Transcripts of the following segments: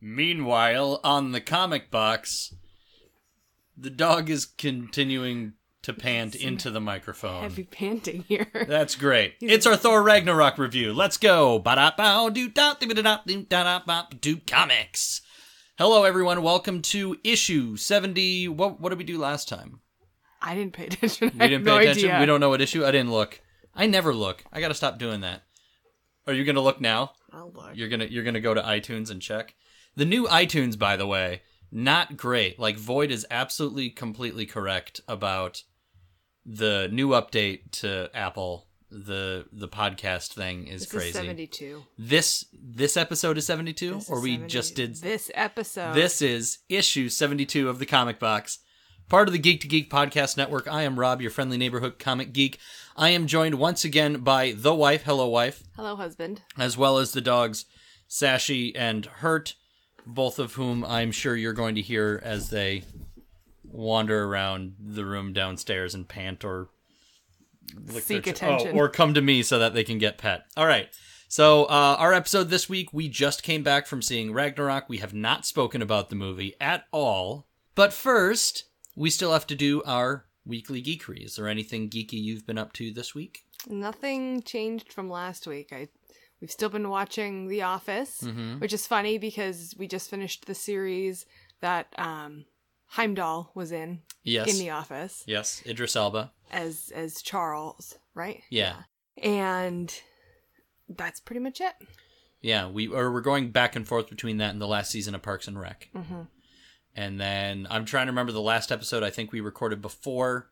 Meanwhile, on the comic box, the dog is continuing to pant into the microphone. Heavy panting here. That's great. It's our Thor Ragnarok review. Let's go. Comics. Hello, everyone. Welcome to issue 70. What did we do last time? I didn't pay attention. We didn't pay attention? Idea. We don't know what issue? I didn't look. I never look. I gotta stop doing that. Are you gonna look now? I'll look. You're gonna go to iTunes and check? The new iTunes, by the way, not great. Like, Void is absolutely, completely correct about the new update to Apple. The podcast thing is crazy. This is 72. This episode is 72? Or we 70. just did... This episode. This is issue 72 of the Comic Box. Part of the Geek to Geek podcast network. I am Rob, your friendly neighborhood comic geek. I am joined once again by the wife. Hello, wife. Hello, husband. As well as the dogs, Sashi and Hurt, both of whom I'm sure you're going to hear as they wander around the room downstairs and pant or seek attention. Or come to me so that they can get pet. All right. So our episode this week, we just came back from seeing Ragnarok. We have not spoken about the movie at all. But first, we still have to do our weekly geekery. Is there anything geeky you've been up to this week? Nothing changed from last week. We've still been watching The Office, which is funny because we just finished the series that Heimdall was in The Office. Yes, Idris Elba. As Charles, right? Yeah. And that's pretty much it. Yeah, we're going back and forth between that and the last season of Parks and Rec. Mm-hmm. And then I'm trying to remember the last episode. I think we recorded before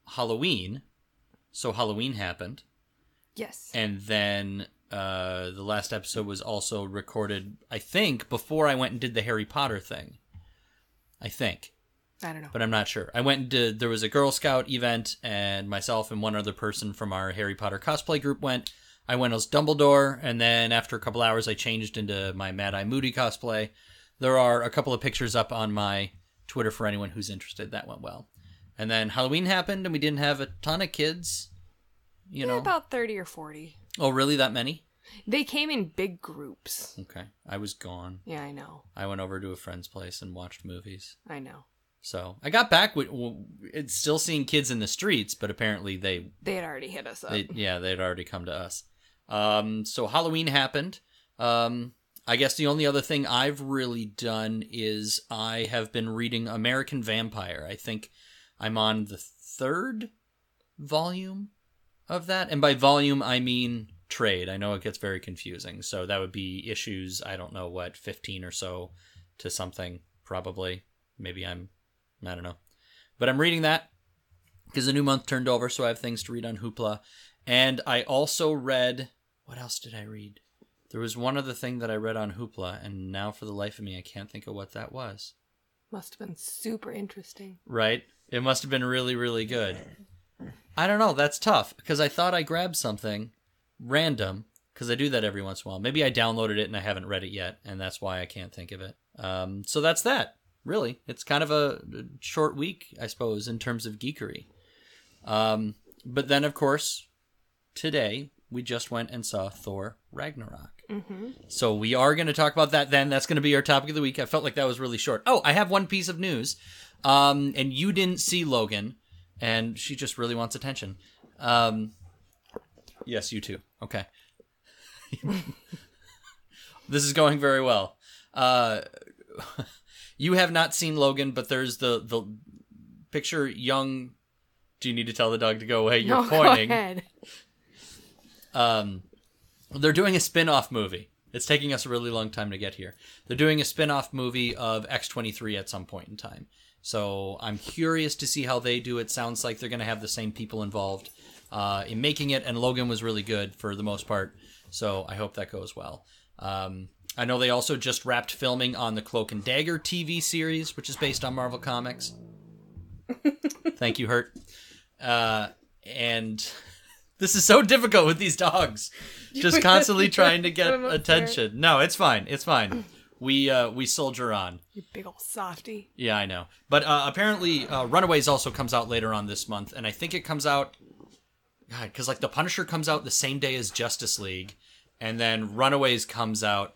Halloween. So Halloween happened. Yes. And then the last episode was also recorded, I think, before I went and did the Harry Potter thing. I think. I don't know. But I'm not sure. I went and did, there was a Girl Scout event, and myself and one other person from our Harry Potter cosplay group went. I went as Dumbledore, and then after a couple hours, I changed into my Mad Eye Moody cosplay. There are a couple of pictures up on my Twitter for anyone who's interested. That went well. And then Halloween happened, and we didn't have a ton of kids. You know, about 30 or 40. Oh, really? That many? They came in big groups. Okay. I was gone. Yeah, I know. I went over to a friend's place and watched movies. I know. So I got back with it's still seeing kids in the streets, but apparently they had already hit us up. They'd already come to us. So Halloween happened. I guess the only other thing I've really done is I have been reading American Vampire. I think I'm on the 3rd volume of that. And by volume, I mean trade. I know it gets very confusing. So that would be issues, I don't know what, 15 or so to something, probably. Maybe I don't know. But I'm reading that because the new month turned over, so I have things to read on Hoopla. And I also read... What else did I read? There was one other thing that I read on Hoopla, and now for the life of me, I can't think of what that was. Must have been super interesting. Right? It must have been really, really good. I don't know. That's tough, because I thought I grabbed something random, because I do that every once in a while. Maybe I downloaded it and I haven't read it yet, and that's why I can't think of it. So that's that. Really. It's kind of a short week, I suppose, in terms of geekery. But then, of course, today, we just went and saw Thor Ragnarok. Mm-hmm. So we are going to talk about that then. That's going to be our topic of the week. I felt like that was really short. Oh, I have one piece of news. And you didn't see Logan, and she just really wants attention. Yes, you too. Okay. This is going very well. You have not seen Logan, but there's the picture young... Do you need to tell the dog to go away? You're pointing. Go ahead. They're doing a spin-off movie. It's taking us a really long time to get here. They're doing a spin-off movie of X-23 at some point in time. So I'm curious to see how they do it. Sounds like they're going to have the same people involved in making it, and Logan was really good for the most part. So I hope that goes well. I know they also just wrapped filming on the Cloak and Dagger TV series, which is based on Marvel Comics. Thank you, Hurt. And... This is so difficult with these dogs. Just constantly trying to get attention. No, it's fine. It's fine. We soldier on. You big old softy. Yeah, I know. But apparently Runaways also comes out later on this month. And I think it comes out... God, because like The Punisher comes out the same day as Justice League. And then Runaways comes out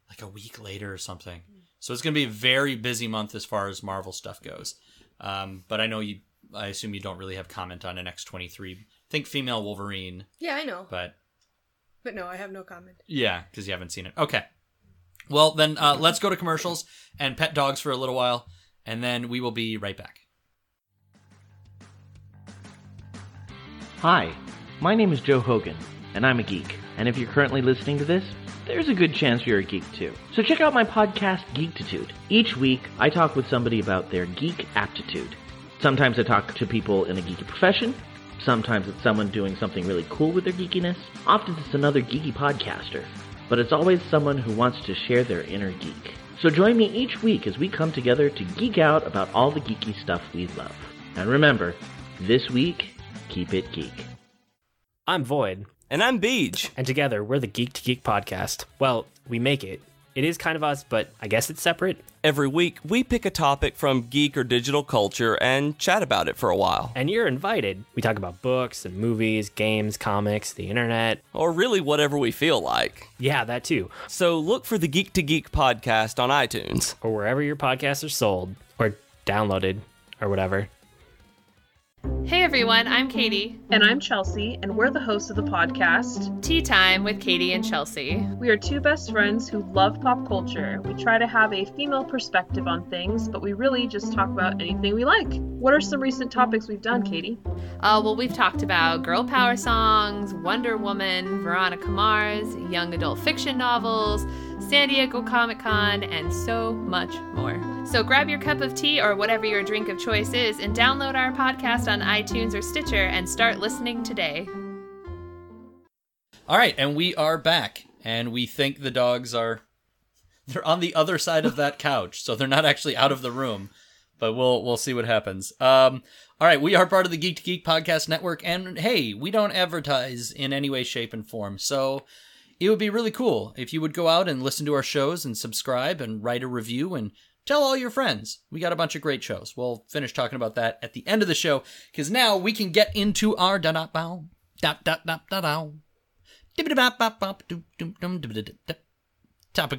like a week later or something. So it's going to be a very busy month as far as Marvel stuff goes. But I assume you don't really have comment on an X-23. Think female Wolverine. Yeah, I know. But no, I have no comment. Yeah, because you haven't seen it. Okay. Well, then let's go to commercials and pet dogs for a little while, and then we will be right back. Hi, my name is Joe Hogan, and I'm a geek. And if you're currently listening to this, there's a good chance you're a geek too. So check out my podcast, Geektitude. Each week, I talk with somebody about their geek aptitude. Sometimes I talk to people in a geeky profession. Sometimes it's someone doing something really cool with their geekiness. Often it's another geeky podcaster. But it's always someone who wants to share their inner geek. So join me each week as we come together to geek out about all the geeky stuff we love. And remember, this week, keep it geek. I'm Void. And I'm Beej. And together, we're the Geek to Geek podcast. Well, we make it. It is kind of us, but I guess it's separate. Every week, we pick a topic from geek or digital culture and chat about it for a while. And you're invited. We talk about books and movies, games, comics, the internet. Or really whatever we feel like. Yeah, that too. So look for the Geek to Geek podcast on iTunes. Or wherever your podcasts are sold. Or downloaded. Or whatever. Hey everyone, I'm Katie. And I'm Chelsea, and we're the hosts of the podcast Tea Time with Katie and Chelsea. We are two best friends who love pop culture. We try to have a female perspective on things, but we really just talk about anything we like. What are some recent topics we've done, Katie? Well, we've talked about girl power songs, Wonder Woman, Veronica Mars, young adult fiction novels, San Diego Comic-Con, and so much more. So grab your cup of tea or whatever your drink of choice is and download our podcast on iTunes or Stitcher and start listening today. All right, and we are back, and we think the dogs they're on the other side of that couch, so they're not actually out of the room, but we'll see what happens. All right, we are part of the Geek to Geek podcast network, and hey, we don't advertise in any way, shape, and form, so it would be really cool if you would go out and listen to our shows and subscribe and write a review and tell all your friends. We got a bunch of great shows. We'll finish talking about that at the end of the show, because now we can get into our topic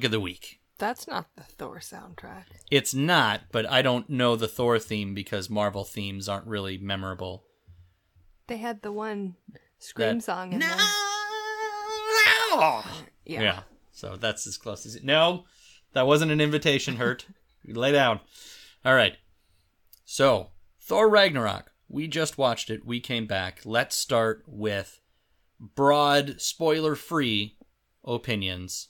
of the week. That's not the Thor soundtrack. It's not, but I don't know the Thor theme because Marvel themes aren't really memorable. They had the one Scream song in there. Yeah. So that's as close as it. No, that wasn't an invitation, Hurt. Lay down. All right. So, Thor Ragnarok. We just watched it. We came back. Let's start with broad, spoiler-free opinions.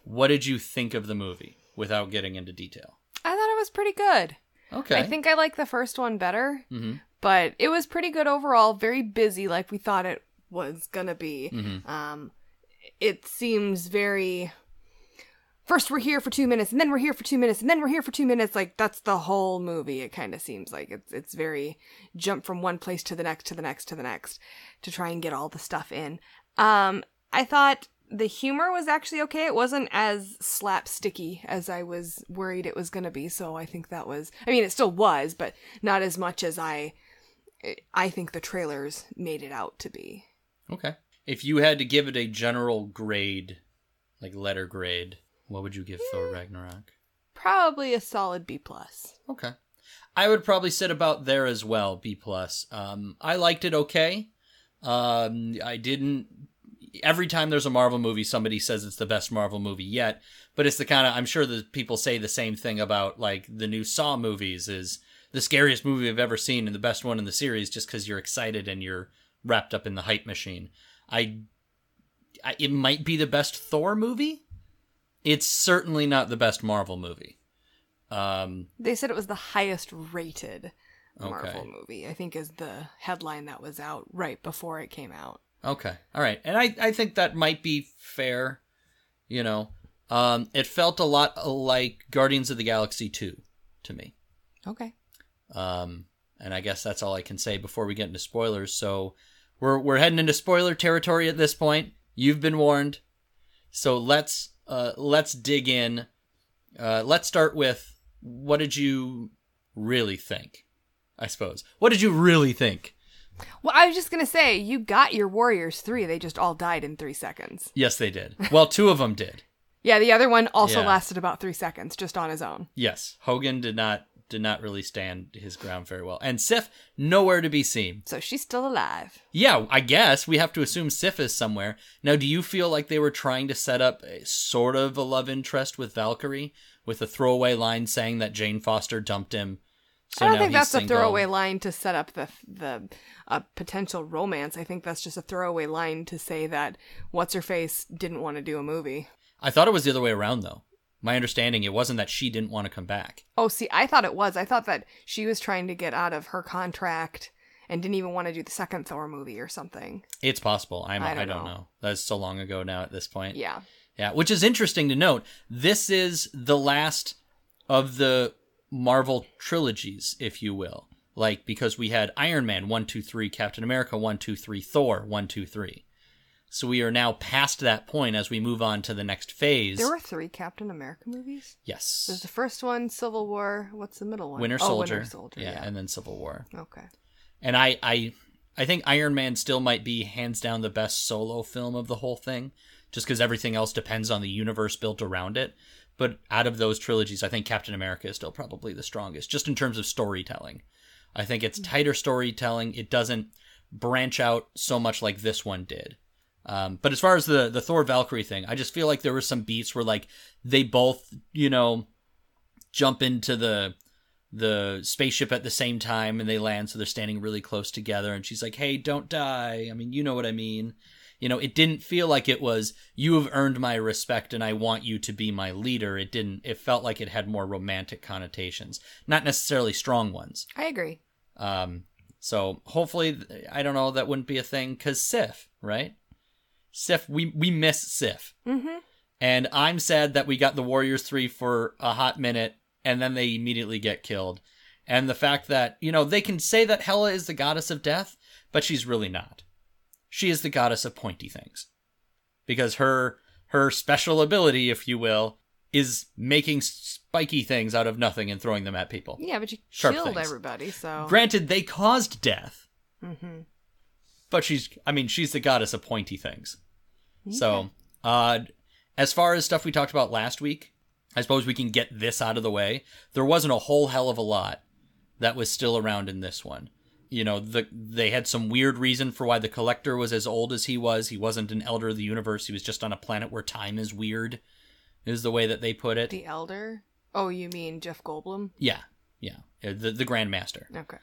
What did you think of the movie without getting into detail? I thought it was pretty good. Okay. I think I like the first one better, Mm-hmm. but it was pretty good overall. Very busy, like we thought it was gonna be. Mm-hmm. It seems very... First we're here for 2 minutes, and then we're here for 2 minutes, and then we're here for 2 minutes. Like, that's the whole movie. It kind of seems like it's very jump from one place to the next, to the next, to the next, to try and get all the stuff in. I thought the humor was actually okay. It wasn't as slapsticky as I was worried it was going to be, so I think that was... I mean, it still was, but not as much as I think the trailers made it out to be. Okay. If you had to give it a general grade, like letter grade, what would you give Thor Ragnarok? Probably a solid B+. Okay. I would probably sit about there as well, B+. I liked it okay. I didn't... Every time there's a Marvel movie, somebody says it's the best Marvel movie yet, but it's the kind of... I'm sure that people say the same thing about, like, the new Saw movies is the scariest movie I've ever seen and the best one in the series just because you're excited and you're wrapped up in the hype machine. It might be the best Thor movie. It's certainly not the best Marvel movie. They said it was the highest rated Marvel Okay. movie, I think is the headline that was out right before it came out. Okay. All right. And I think that might be fair. You know, it felt a lot like Guardians of the Galaxy 2 to me. Okay. And I guess that's all I can say before we get into spoilers. So we're heading into spoiler territory at this point. You've been warned. So let's dig in. Let's start with, what did you really think? I suppose. What did you really think? Well, I was just going to say, you got your Warriors 3. They just all died in 3 seconds. Yes, they did. Well, 2 of them did. Yeah, the other one also Yeah. lasted about 3 seconds, just on his own. Yes, Hogan did not really stand his ground very well. And Sif, nowhere to be seen. So she's still alive. Yeah, I guess we have to assume Sif is somewhere. Now, do you feel like they were trying to set up a sort of a love interest with Valkyrie, with a throwaway line saying that Jane Foster dumped him? So I don't now think he's that's single? a throwaway line to set up the potential romance. I think that's just a throwaway line to say that What's-Her-Face didn't want to do a movie. I thought it was the other way around, though. My understanding, it wasn't that she didn't want to come back. Oh, see, I thought it was. I thought that she was trying to get out of her contract and didn't even want to do the second Thor movie or something. It's possible. I don't know. know. That's so long ago now at this point. Yeah. Yeah, which is interesting to note. This is the last of the Marvel trilogies, if you will. Like, because we had Iron Man 1, 2, 3, Captain America 1, 2, 3, Thor 1, 2, 3. So we are now past that point as we move on to the next phase. There were 3 Captain America movies? Yes. There's the first one, Civil War. What's the middle one? Winter Soldier. Winter Soldier, yeah. And then Civil War. Okay. And I think Iron Man still might be hands down the best solo film of the whole thing, just because everything else depends on the universe built around it. But out of those trilogies, I think Captain America is still probably the strongest, just in terms of storytelling. I think it's tighter storytelling. It doesn't branch out so much like this one did. But as far as the Thor Valkyrie thing, I just feel like there were some beats where like they both, jump into the spaceship at the same time and they land, so they're standing really close together and she's like, "Hey, don't die." I mean, you know what I mean. It didn't feel like it was, "You have earned my respect and I want you to be my leader." It felt like it had more romantic connotations, not necessarily strong ones. I agree. So hopefully, I don't know, that wouldn't be a thing, because Sif, right? Sif, we miss Sif. Mm-hmm. And I'm sad that we got the Warriors 3 for a hot minute, and then they immediately get killed. And the fact that, they can say that Hela is the goddess of death, but she's really not. She is the goddess of pointy things. Because her special ability, if you will, is making spiky things out of nothing and throwing them at people. Yeah, but she Sharp killed things. everybody, so... Granted, they caused death. Mm-hmm. But she's the goddess of pointy things. Okay. So, as far as stuff we talked about last week, I suppose we can get this out of the way. There wasn't a whole hell of a lot that was still around in this one. They had some weird reason for why the Collector was as old as he was. He wasn't an Elder of the Universe. He was just on a planet where time is weird, is the way that they put it. The Elder? Oh, you mean Jeff Goldblum? Yeah. The Grand Master. Okay.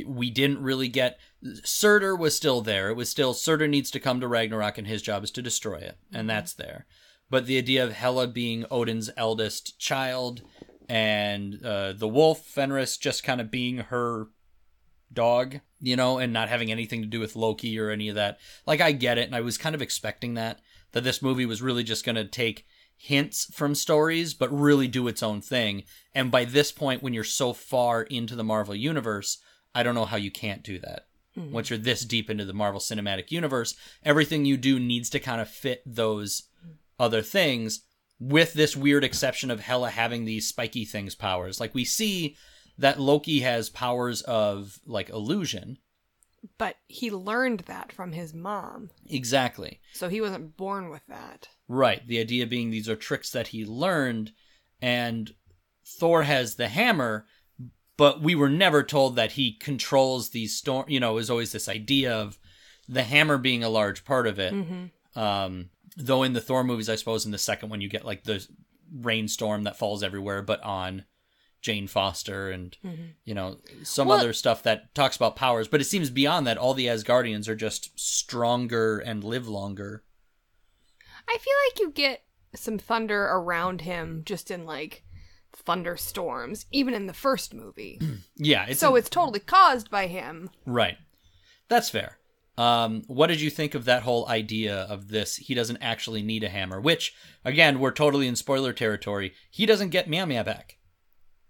We didn't really get... Surtur was still there. It was still, Surtur needs to come to Ragnarok and his job is to destroy it. And that's there. But the idea of Hela being Odin's eldest child and the wolf, Fenris, just kind of being her dog, and not having anything to do with Loki or any of that. Like, I get it, and I was kind of expecting that this movie was really just going to take hints from stories, but really do its own thing. And by this point, when you're so far into the Marvel Universe, I don't know how you can't do that. Mm-hmm. Once you're this deep into the Marvel Cinematic Universe, everything you do needs to kind of fit those other things, with this weird exception of Hela having these spiky things powers. Like, we see that Loki has powers of, like, illusion. But he learned that from his mom. Exactly. So he wasn't born with that. Right. The idea being these are tricks that he learned, and Thor has the hammer, but we were never told that he controls these storm. There's always this idea of the hammer being a large part of it. Mm-hmm. Though in the Thor movies, I suppose in the second one, you get like the rainstorm that falls everywhere, but on Jane Foster and, some other stuff that talks about powers. But it seems beyond that, all the Asgardians are just stronger and live longer. I feel like you get some thunder around him just in, like, thunderstorms, even in the first movie. Yeah. It's totally caused by him. Right. That's fair. What did you think of that whole idea of this? He doesn't actually need a hammer, which, again, we're totally in spoiler territory. He doesn't get Meow Meow back.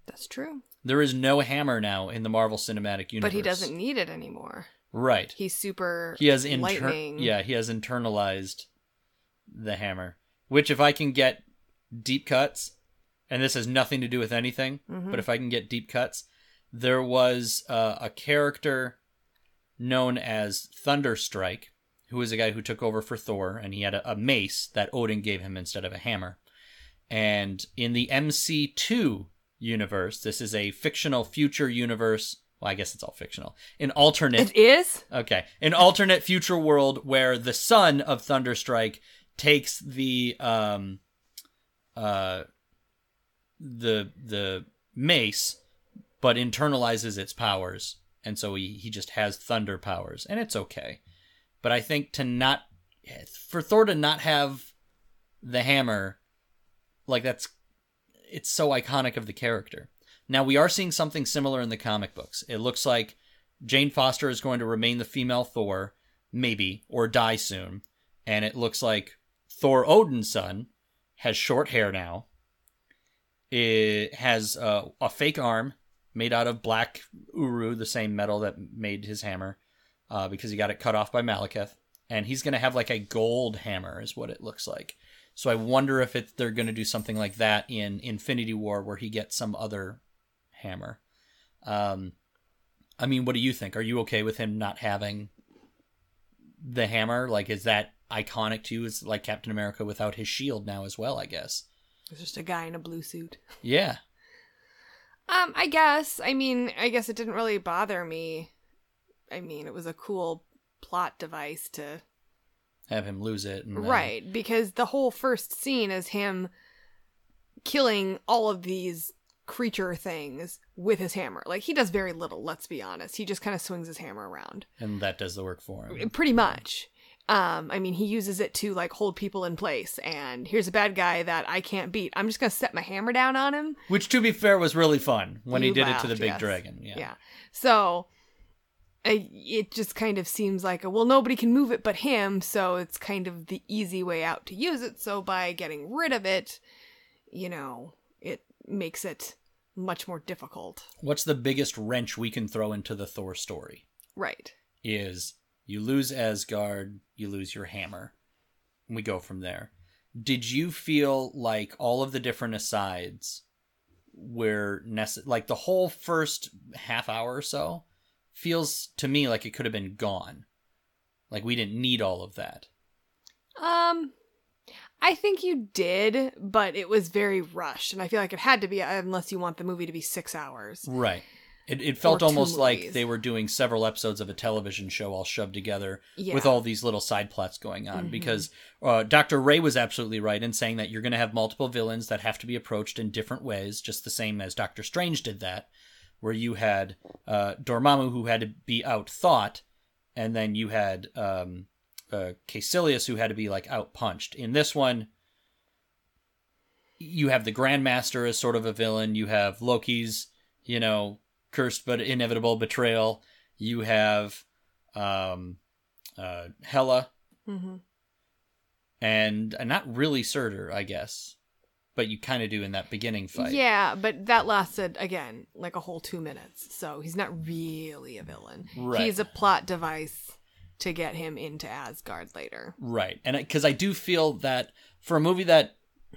That's true. There is no hammer now in the Marvel Cinematic Universe. But he doesn't need it anymore. Right. He's super lightning. Yeah, he has internalized the hammer. Which, if I can get deep cuts, and this has nothing to do with anything, but if I can get deep cuts, there was a character known as Thunderstrike, who was a guy who took over for Thor, and he had a mace that Odin gave him instead of a hammer. And in the MC2 universe, this is a fictional future universe. Well, I guess it's all fictional. An alternate. It is? Okay. An alternate future world where the son of Thunderstrike takes the mace, but internalizes its powers. And so he just has thunder powers. And it's okay. But I think for Thor to not have the hammer, like it's so iconic of the character. Now, we are seeing something similar in the comic books. It looks like Jane Foster is going to remain the female Thor, maybe, or die soon. And it looks like Thor Odin's son has short hair now. It has a fake arm made out of black uru, the same metal that made his hammer, because he got it cut off by Malekith. And he's going to have like a gold hammer is what it looks like. So I wonder if they're going to do something like that in Infinity War where he gets some other hammer. I mean, what do you think? Are you okay with him not having the hammer? Like, is that iconic to you? It's like Captain America without his shield now as well, I guess. It's just a guy in a blue suit. Yeah. I guess. I mean, I guess it didn't really bother me. I mean, it was a cool plot device to have him lose it. And right, because the whole first scene is him killing all of these creature things with his hammer. Like, he does very little, let's be honest. He just kind of swings his hammer around. And that does the work for him. Pretty much. I mean, he uses it to, like, hold people in place. And here's a bad guy that I can't beat. I'm just going to set my hammer down on him. Which, to be fair, was really fun when he did it to the big dragon. Yeah. So it just kind of seems like, well, nobody can move it but him. So it's kind of the easy way out to use it. So by getting rid of it, you know, it makes it much more difficult. What's the biggest wrench we can throw into the Thor story? Right. Is you lose Asgard, you lose your hammer. And we go from there. Did you feel like all of the different asides were like the whole first half hour or so feels to me like it could have been gone? Like we didn't need all of that. I think you did, but it was very rushed, and I feel like it had to be, unless you want the movie to be 6 hours. Right. It felt almost like they were doing several episodes of a television show all shoved together with all these little side plots going on. Mm-hmm. Because Dr. Ray was absolutely right in saying that you're going to have multiple villains that have to be approached in different ways, just the same as Doctor Strange did that, where you had Dormammu, who had to be out-thought, and then you had Caecilius, who had to be like out-punched. In this one, you have the Grandmaster as sort of a villain. You have Loki's, cursed but inevitable betrayal. You have Hela. Mm-hmm. And not really Surtur, I guess. But you kind of do in that beginning fight. Yeah, but that lasted, again, like a whole 2 minutes. So he's not really a villain. Right. He's a plot device to get him into Asgard later. Right. And because I do feel that for a movie that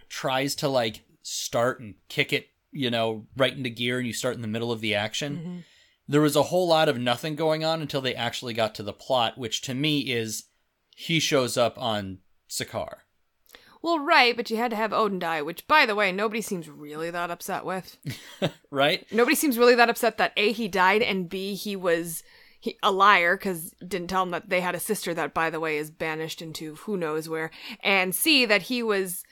tries to like start and kick it, right into gear, and you start in the middle of the action, mm-hmm. there was a whole lot of nothing going on until they actually got to the plot, which to me is he shows up on Sakaar. Well, right, but you had to have Odin die, which, by the way, nobody seems really that upset with. Right? Nobody seems really that upset that A, he died, and B, he was a liar, because didn't tell him that they had a sister that, by the way, is banished into who knows where, and C, that he was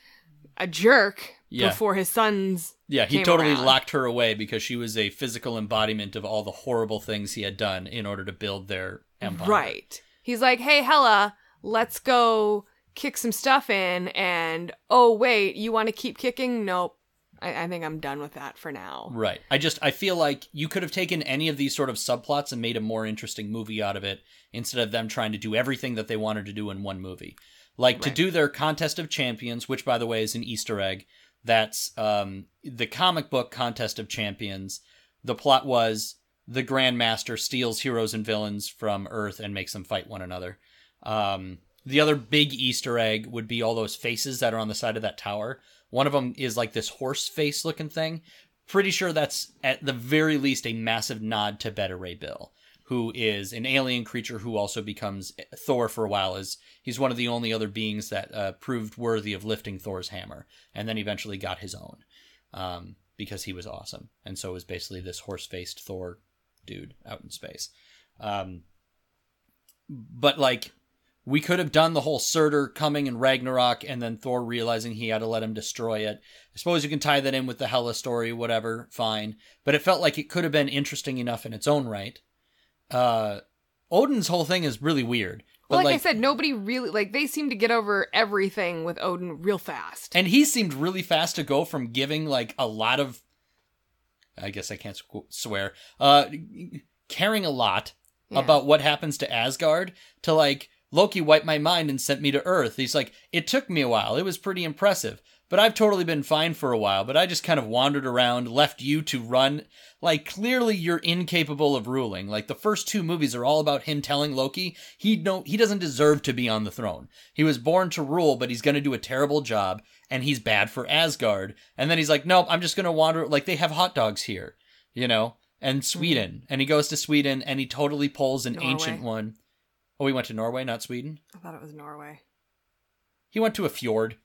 a jerk before his sons he totally locked her away because she was a physical embodiment of all the horrible things he had done in order to build their empire. Right. He's like, hey, Hela, let's go kick some stuff in, and, oh, wait, you want to keep kicking? Nope. I think I'm done with that for now. Right. I feel like you could have taken any of these sort of subplots and made a more interesting movie out of it instead of them trying to do everything that they wanted to do in one movie. Like, to do their Contest of Champions, which, by the way, is an Easter egg. That's the comic book Contest of Champions. The plot was the Grandmaster steals heroes and villains from Earth and makes them fight one another. The other big Easter egg would be all those faces that are on the side of that tower. One of them is like this horse face looking thing. Pretty sure that's at the very least a massive nod to Beta Ray Bill, who is an alien creature who also becomes Thor for a while. He's one of the only other beings that proved worthy of lifting Thor's hammer, and then eventually got his own because he was awesome. And so it was basically this horse-faced Thor dude out in space. But like, we could have done the whole Surtur coming in Ragnarok and then Thor realizing he had to let him destroy it. I suppose you can tie that in with the Hela story, whatever, fine. But it felt like it could have been interesting enough in its own right. Odin's whole thing is really weird. Well, like I said, nobody really, like, they seem to get over everything with Odin real fast. And he seemed really fast to go from giving, like, a lot of, I guess I can't swear, caring a lot about what happens to Asgard to, like, Loki wiped my mind and sent me to Earth. He's like, it took me a while. It was pretty impressive. But I've totally been fine for a while. But I just kind of wandered around, left you to run. Like, clearly you're incapable of ruling. Like, the first 2 movies are all about him telling Loki he doesn't deserve to be on the throne. He was born to rule, but he's going to do a terrible job, and he's bad for Asgard. And then he's like, nope, I'm just going to wander. Like, they have hot dogs here, you know? And Sweden. And he goes to Sweden, and he totally pulls an ancient one. Oh, he went to Norway, not Sweden? I thought it was Norway. He went to a fjord.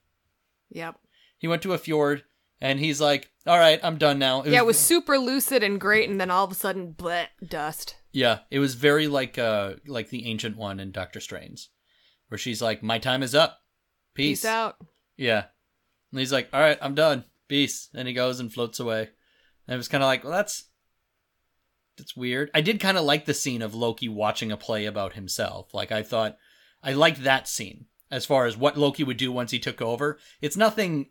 Yep. He went to a fjord, and he's like, all right, I'm done now. It was super lucid and great, and then all of a sudden, bleh, dust. Yeah, it was very like the ancient one in Doctor Strange, where she's like, my time is up. Peace out. Yeah. And he's like, all right, I'm done. Peace. And he goes and floats away. And it was kind of like, well, that's weird. I did kind of like the scene of Loki watching a play about himself. Like, I liked that scene as far as what Loki would do once he took over. It's nothing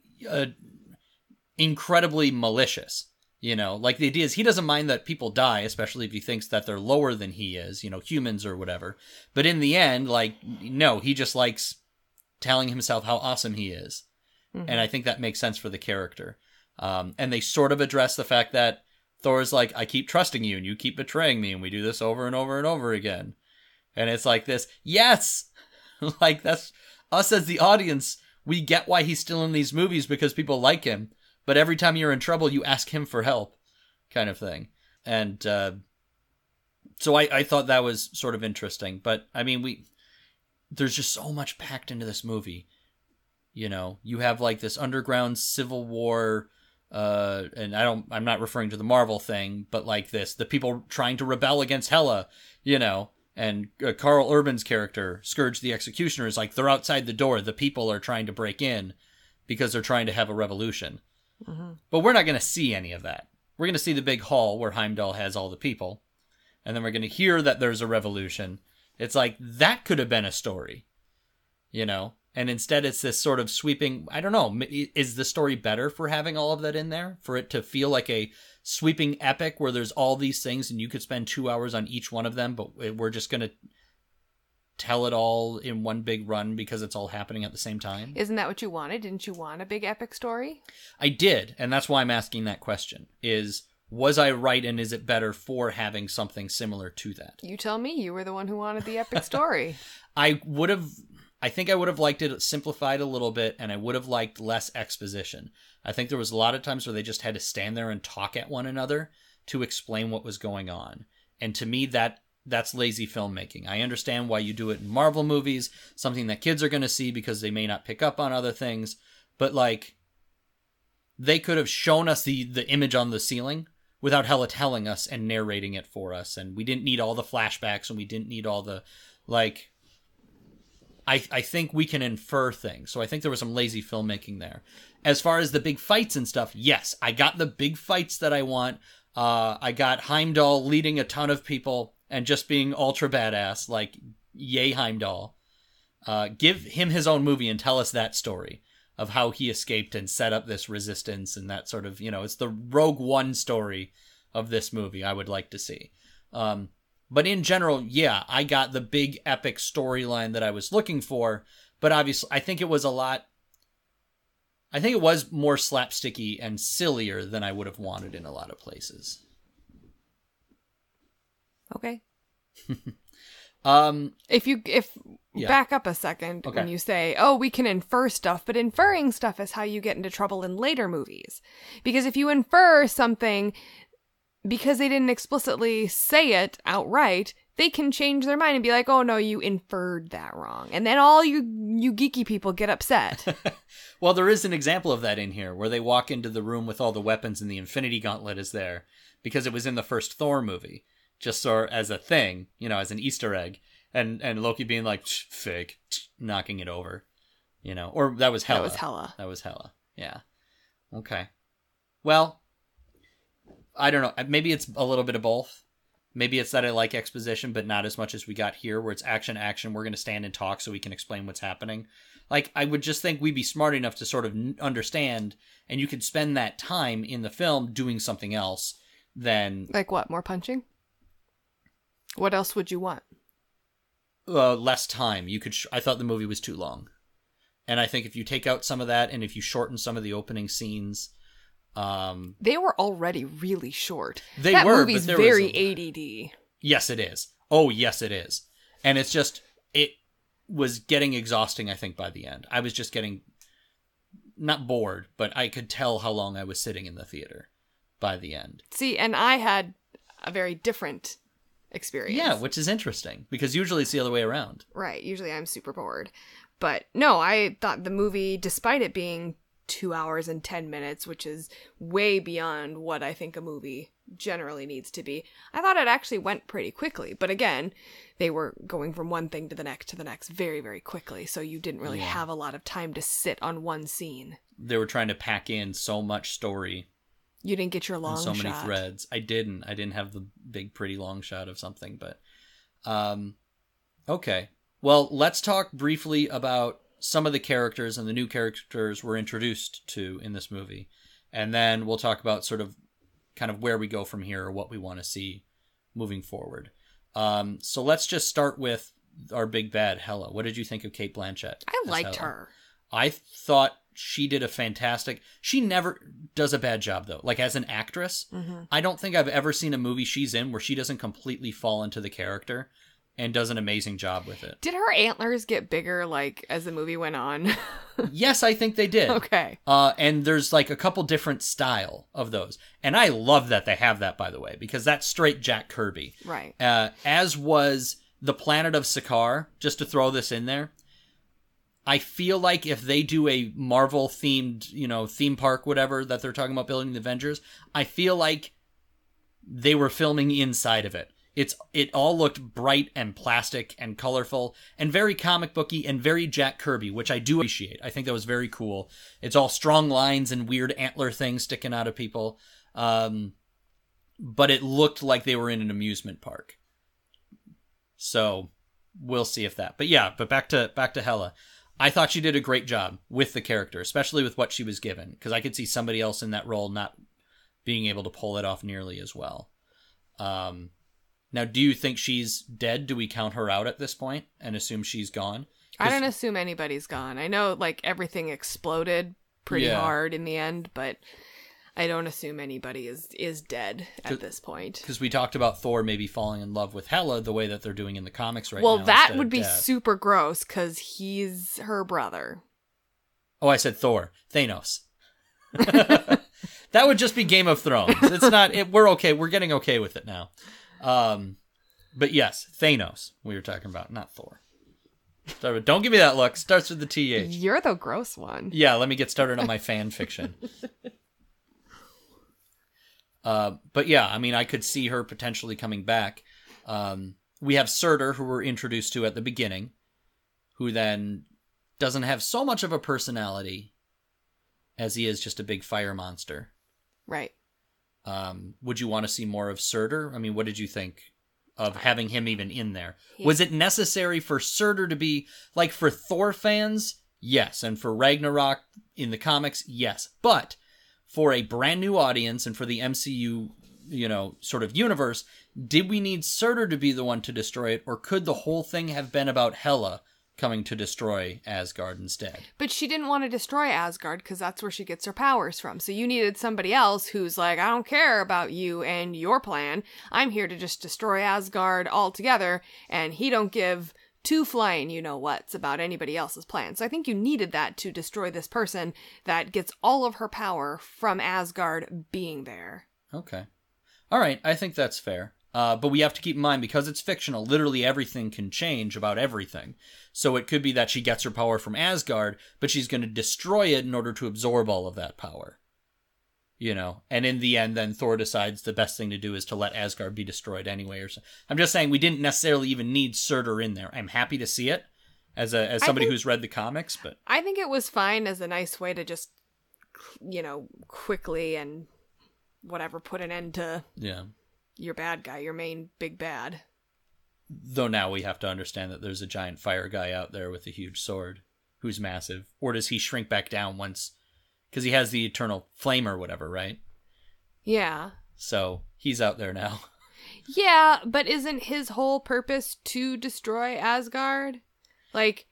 incredibly malicious, you know? Like, the idea is he doesn't mind that people die, especially if he thinks that they're lower than he is, you know, humans or whatever. But in the end, like, no, he just likes telling himself how awesome he is. Mm-hmm. And I think that makes sense for the character. And they sort of address the fact that Thor's like, I keep trusting you and you keep betraying me and we do this over and over and over again. And it's like this, yes! Like, that's us as the audience. We get why he's still in these movies because people like him. But every time you're in trouble, you ask him for help, kind of thing. And so I thought that was sort of interesting. But, I mean, there's just so much packed into this movie. You know, you have like this underground civil war, and I'm not referring to the Marvel thing, but like the people trying to rebel against Hela, you know, and Carl Urban's character, Scourge the Executioner, is like, they're outside the door. The people are trying to break in because they're trying to have a revolution. Mm-hmm. But we're not going to see any of that. We're going to see the big hall where Heimdall has all the people. And then we're going to hear that there's a revolution. It's like, that could have been a story, you know? And instead it's this sort of sweeping, I don't know, is the story better for having all of that in there? For it to feel like a sweeping epic where there's all these things and you could spend 2 hours on each one of them, but we're just going to tell it all in one big run because it's all happening at the same time? Isn't that what you wanted? Didn't you want a big epic story? I did, and that's why I'm asking that question, was I right, and is it better for having something similar to that? You tell me. You were the one who wanted the epic story. I think I would have liked it simplified a little bit, and I would have liked less exposition. I think there was a lot of times where they just had to stand there and talk at one another to explain what was going on. And to me, that's lazy filmmaking. I understand why you do it in Marvel movies, something that kids are going to see because they may not pick up on other things. But, like, they could have shown us the image on the ceiling without Hela telling us and narrating it for us. And we didn't need all the flashbacks, and we didn't need all the, like... I think we can infer things. So I think there was some lazy filmmaking there. As far as the big fights and stuff, yes, I got the big fights that I want. I got Heimdall leading a ton of people and just being ultra badass, like, yay Heimdall. Give him his own movie and tell us that story of how he escaped and set up this resistance and that sort of, you know, it's the Rogue One story of this movie I would like to see. But in general, yeah, I got the big epic storyline that I was looking for, but obviously I think it was more slapsticky and sillier than I would have wanted in a lot of places. Okay. If back up a second, okay. When you say, oh, we can infer stuff, but inferring stuff is how you get into trouble in later movies. Because if you infer something because they didn't explicitly say it outright, they can change their mind and be like, oh no, you inferred that wrong. And then all you geeky people get upset. Well, there is an example of that in here where they walk into the room with all the weapons and the Infinity Gauntlet is there because it was in the first Thor movie, just sort of as a thing, you know, as an Easter egg. And Loki being like, fake, knocking it over, you know, or that was Hela. That was Hela. Yeah. Okay. Well, I don't know. Maybe it's a little bit of both. Maybe it's that I like exposition, but not as much as we got here, where it's action. We're going to stand and talk so we can explain what's happening. Like, I would just think we'd be smart enough to sort of understand, and you could spend that time in the film doing something else than... Like what? More punching? What else would you want? Less time. You could. I thought the movie was too long. And I think if you take out some of that, and if you shorten some of the opening scenes... they were already really short. That movie's very ADD. Yes, it is. Oh, yes, it is. And it's just, it was getting exhausting, I think, by the end. I was just getting, not bored, but I could tell how long I was sitting in the theater by the end. See, and I had a very different experience. Yeah, which is interesting, because usually it's the other way around. Right, usually I'm super bored. But no, I thought the movie, despite it being 2 hours and 10 minutes, which is way beyond what I think a movie generally needs to be, I thought it actually went pretty quickly. But again, they were going from one thing to the next very, very quickly. So you didn't really have a lot of time to sit on one scene. They were trying to pack in so much story. You didn't get your long shot. So many threads. I didn't have the big, pretty long shot of something. But, okay. Well, let's talk briefly about some of the characters and the new characters we're introduced to in this movie. And then we'll talk about sort of kind of where we go from here or what we want to see moving forward. So let's just start with our big bad, Hela. What did you think of Cate Blanchett? I liked her. I thought she did a fantastic... She never does a bad job, though. Like, as an actress, I don't think I've ever seen a movie she's in where she doesn't completely fall into the character and does an amazing job with it. Did her antlers get bigger, like, as the movie went on? Yes, I think they did. Okay. And there's, like, a couple different style of those. And I love that they have that, by the way, because that's straight Jack Kirby. Right. As was the Planet of Sakaar, just to throw this in there. I feel like if they do a Marvel-themed, you know, theme park, whatever, that they're talking about building the Avengers, I feel like they were filming inside of it. It all looked bright and plastic and colorful and very comic booky and very Jack Kirby, which I do appreciate. I think that was very cool. It's all strong lines and weird antler things sticking out of people. But it looked like they were in an amusement park. So we'll see if that. But yeah, back to Hela. I thought she did a great job with the character, especially with what she was given, because I could see somebody else in that role not being able to pull it off nearly as well. Now, do you think she's dead? Do we count her out at this point and assume she's gone? I don't assume anybody's gone. I know, like, everything exploded pretty hard in the end, but I don't assume anybody is dead at this point. Because we talked about Thor maybe falling in love with Hela the way that they're doing in the comics right now. Well, that would be super gross because he's her brother. Oh, I said Thor. Thanos. That would just be Game of Thrones. It's not. We're okay. We're getting okay with it now. But yes, Thanos we were talking about, not Thor. Don't give me that look. Starts with the TH. You're the gross one. Yeah, let me get started on my fan fiction. But yeah, I mean, I could see her potentially coming back. We have Surtur, who we're introduced to at the beginning, who then doesn't have so much of a personality as he is just a big fire monster. Right. Would you want to see more of Surtur? I mean, what did you think of having him even in there? Was it necessary for Surtur to be, like, for Thor fans? Yes. And for Ragnarok in the comics? Yes. But for a brand new audience and for the MCU, you know, sort of universe, did we need Surtur to be the one to destroy it? Or could the whole thing have been about Hela coming to destroy Asgard instead? But she didn't want to destroy Asgard because that's where she gets her powers from. So you needed somebody else who's like, I don't care about you and your plan. I'm here to just destroy Asgard altogether. And he don't give two flying you-know-whats about anybody else's plan. So I think you needed that to destroy this person that gets all of her power from Asgard being there. Okay. All right. I think that's fair. But we have to keep in mind, because it's fictional, literally everything can change about everything. So it could be that she gets her power from Asgard, but she's going to destroy it in order to absorb all of that power. And in the end, then Thor decides the best thing to do is to let Asgard be destroyed anyway. I'm just saying we didn't necessarily even need Surtur in there. I'm happy to see it as somebody who's read the comics, but I think it was fine as a nice way to just, quickly and whatever put an end to your bad guy, your main big bad. Though now we have to understand that there's a giant fire guy out there with a huge sword who's massive. Or does he shrink back down once? Because he has the eternal flame or whatever, right? Yeah. So he's out there now. Yeah, but isn't his whole purpose to destroy Asgard?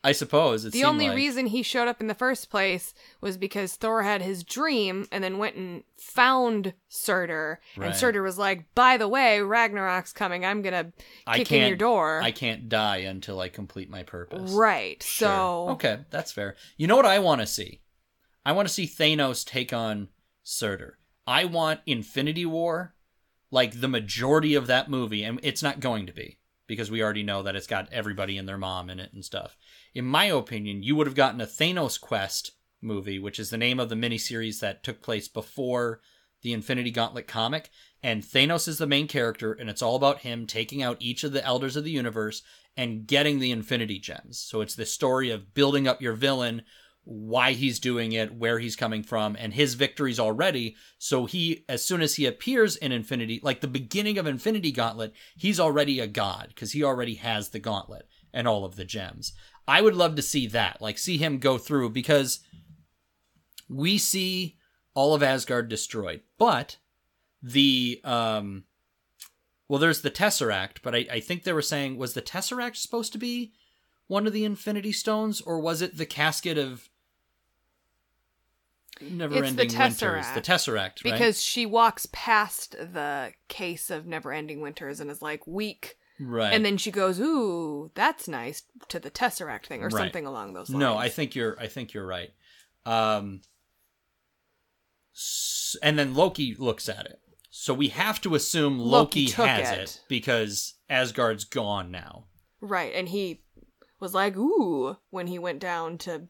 I suppose. The only reason he showed up in the first place was because Thor had his dream and then went and found Surtur. Right. And Surtur was like, by the way, Ragnarok's coming. I'm going to kick in your door. I can't die until I complete my purpose. Right. Sure. So. Okay, that's fair. You know what I want to see? I want to see Thanos take on Surtur. I want Infinity War, the majority of that movie, and it's not going to be, because we already know that it's got everybody and their mom in it and stuff. In my opinion, you would have gotten a Thanos Quest movie, which is the name of the miniseries that took place before the Infinity Gauntlet comic, and Thanos is the main character, and it's all about him taking out each of the Elders of the Universe and getting the Infinity Gems. So it's the story of building up your villain, why he's doing it, where he's coming from, and his victories already. So as soon as he appears in Infinity, the beginning of Infinity Gauntlet, he's already a god, because he already has the gauntlet and all of the gems. I would love to see that, see him go through, because we see all of Asgard destroyed. But there's the Tesseract, but I think they were saying, was the Tesseract supposed to be one of the Infinity Stones, or was it the casket of Never-Ending Winters? The Tesseract, right? Because she walks past the case of Never-Ending Winters and is weak. Right. And then she goes, ooh, that's nice, to the Tesseract thing, or something along those lines. No, I think you're right. And then Loki looks at it. So we have to assume Loki has it, because Asgard's gone now. Right, and he was like, ooh, when he went down to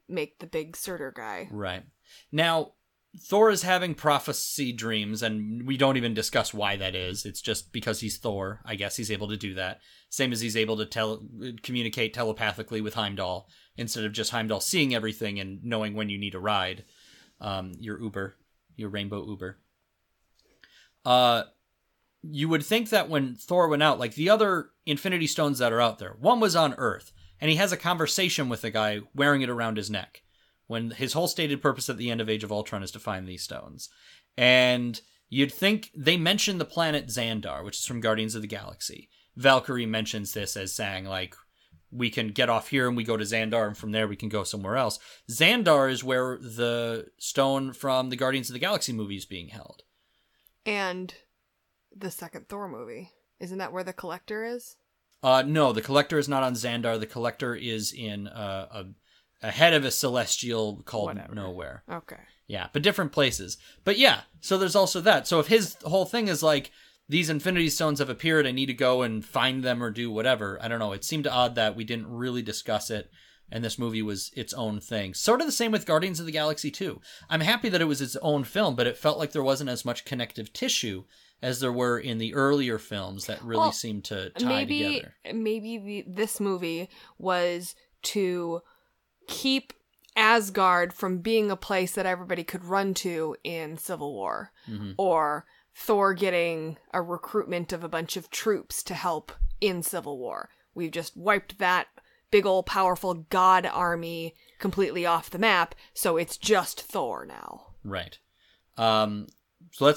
make the big Surtur guy. Right. Now, Thor is having prophecy dreams, and we don't even discuss why that is. It's just because he's Thor. I guess he's able to do that. Same as he's able to communicate telepathically with Heimdall, instead of just Heimdall seeing everything and knowing when you need a ride. Your rainbow Uber. You would think that when Thor went out, the other Infinity Stones that are out there, one was on Earth, and he has a conversation with a guy wearing it around his neck, when his whole stated purpose at the end of Age of Ultron is to find these stones. And you'd think they mentioned the planet Xandar, which is from Guardians of the Galaxy. Valkyrie mentions this as saying, we can get off here and we go to Xandar, and from there we can go somewhere else. Xandar is where the stone from the Guardians of the Galaxy movie is being held. And the second Thor movie. Isn't that where the Collector is? No, the Collector is not on Xandar. The Collector is in a head of a celestial called Nowhere. Okay. Yeah, but different places. But yeah, so there's also that. So if his whole thing is these Infinity Stones have appeared, I need to go and find them or do whatever, I don't know. It seemed odd that we didn't really discuss it, and this movie was its own thing. Sort of the same with Guardians of the Galaxy 2. I'm happy that it was its own film, but it felt like there wasn't as much connective tissue as there were in the earlier films that really seemed to tie together. Maybe this movie was to keep Asgard from being a place that everybody could run to in Civil War, or Thor getting a recruitment of a bunch of troops to help in Civil War. We've just wiped that big old powerful god army completely off the map, so it's just Thor now. Right. So